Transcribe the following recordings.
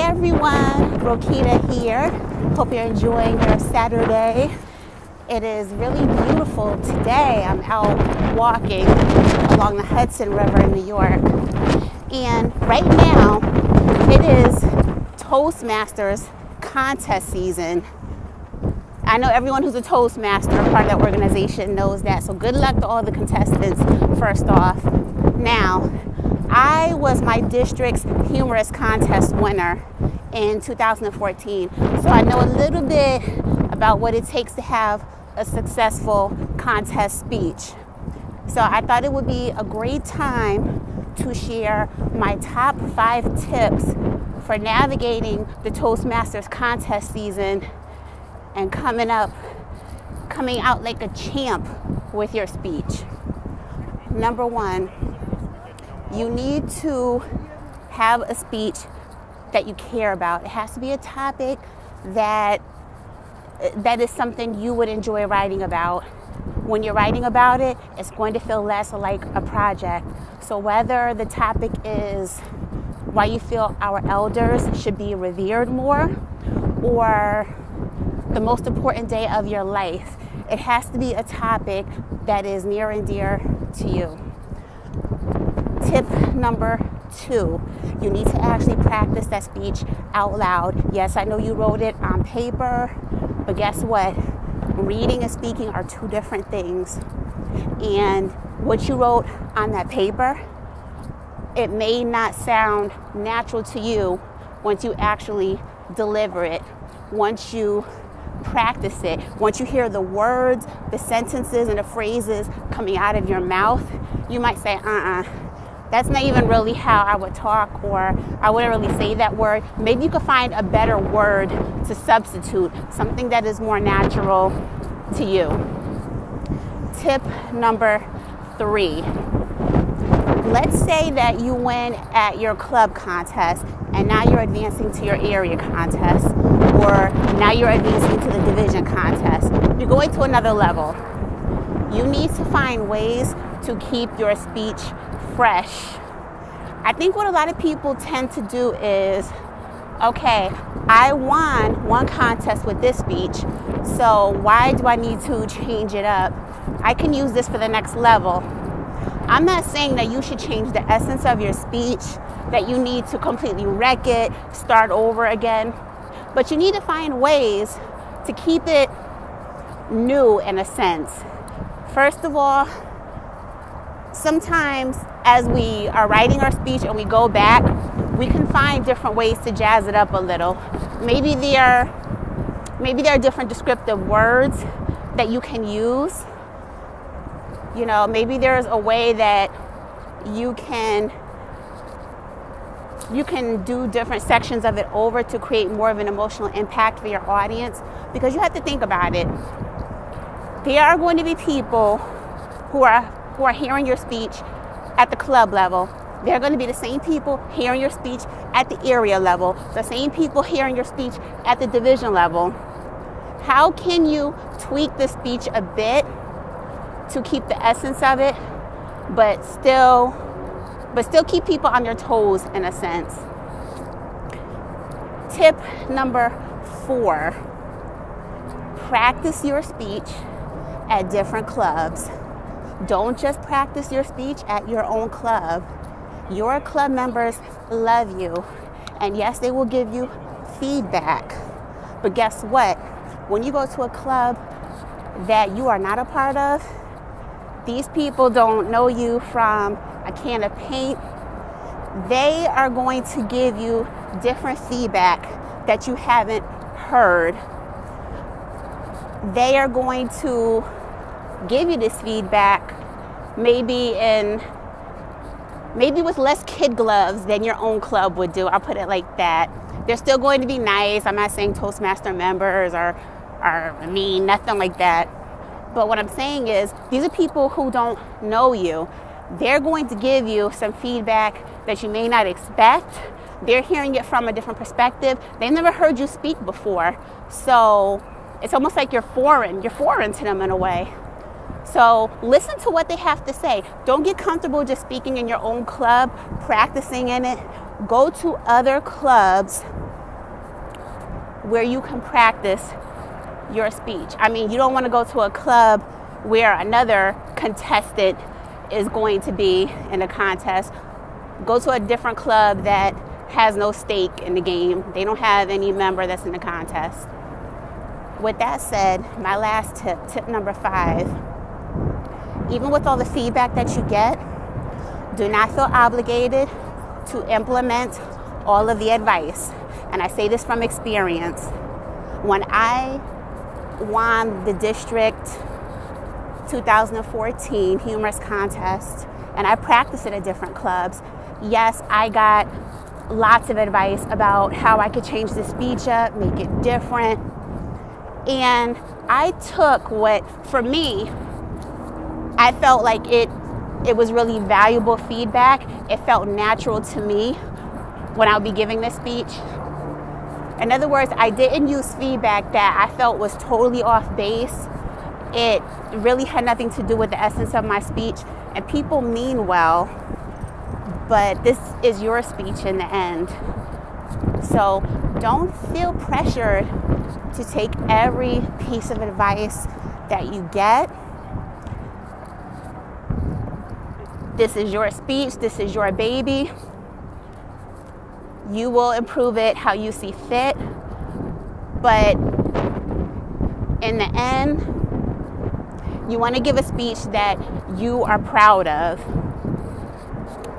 everyone, Roquita here. Hope you're enjoying your Saturday. It is really beautiful today. I'm out walking along the Hudson River in New York. And right now, it is Toastmasters contest season. I know everyone who's a Toastmaster, part of that organization, knows that. So good luck to all the contestants, first off. Now, I was my district's humorous contest winner in 2014. So I know a little bit about what it takes to have a successful contest speech. So I thought it would be a great time to share my top 5 tips for navigating the Toastmasters contest season and coming out like a champ with your speech. Number 1, you need to have a speech that you care about. It has to be a topic that is something you would enjoy writing about. When you're writing about it, it's going to feel less like a project. So whether the topic is why you feel our elders should be revered more, or the most important day of your life, it has to be a topic that is near and dear to you. Tip number 2, you need to actually practice that speech out loud. Yes, I know you wrote it on paper, but guess what? Reading and speaking are 2 different things. And what you wrote on that paper, it may not sound natural to you once you actually deliver it, once you practice it, once you hear the words, the sentences, and the phrases coming out of your mouth. You might say, that's not even really how I would talk, or I wouldn't really say that word. Maybe you could find a better word to substitute, something that is more natural to you. Tip number 3. Let's say that you win at your club contest and now you're advancing to your area contest, or now you're advancing to the division contest. You're going to another level. You need to find ways to keep your speech fresh. I think what a lot of people tend to do is, okay, I won one contest with this speech, so why do I need to change it up? I can use this for the next level. I'm not saying that you should change the essence of your speech, that you need to completely wreck it, start over again, but you need to find ways to keep it new in a sense. First of all, sometimes as we are writing our speech and we go back, we can find different ways to jazz it up a little. Maybe there are different descriptive words that you can use. You know, maybe there's a way that you can do different sections of it over to create more of an emotional impact for your audience, because you have to think about it. There are going to be people who are hearing your speech at the club level. They're going to be the same people hearing your speech at the area level, the same people hearing your speech at the division level. How can you tweak the speech a bit to keep the essence of it, but still keep people on their toes in a sense? Tip number 4, practice your speech at different clubs. Don't just practice your speech at your own club. Your club members love you, and yes, they will give you feedback. But guess what? When you go to a club that you are not a part of, these people don't know you from a can of paint. They are going to give you different feedback that you haven't heard. They are going to give you this feedback maybe with less kid gloves than your own club would do. I'll put it like that. They're still going to be nice. I'm not saying Toastmaster members are mean, nothing like that. But what I'm saying is, these are people who don't know you. They're going to give you some feedback that you may not expect. They're hearing it from a different perspective. They've never heard you speak before. So it's almost like you're foreign to them in a way. So listen to what they have to say. Don't get comfortable just speaking in your own club, practicing in it. Go to other clubs where you can practice your speech. I mean, you don't want to go to a club where another contestant is going to be in a contest. Go to a different club that has no stake in the game. They don't have any member that's in the contest. With that said, my last tip number 5, even with all the feedback that you get, do not feel obligated to implement all of the advice. And I say this from experience. When I won the district 2014 humorous contest and I practiced it at different clubs, yes, I got lots of advice about how I could change the speech up, make it different. And I took what, for me, I felt like it was really valuable feedback. It felt natural to me when I would be giving this speech. In other words, I didn't use feedback that I felt was totally off base. It really had nothing to do with the essence of my speech. And people mean well, but this is your speech in the end. So don't feel pressured to take every piece of advice that you get. This is your speech. This is your baby. You will improve it how you see fit. But in the end, you want to give a speech that you are proud of.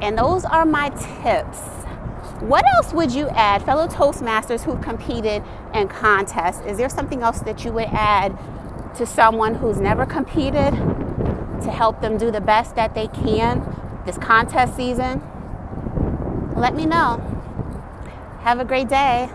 And those are my tips. What else would you add, fellow Toastmasters who competed in contests? Is there something else that you would add to someone who's never competed to help them do the best that they can this contest season? Let me know. Have a great day.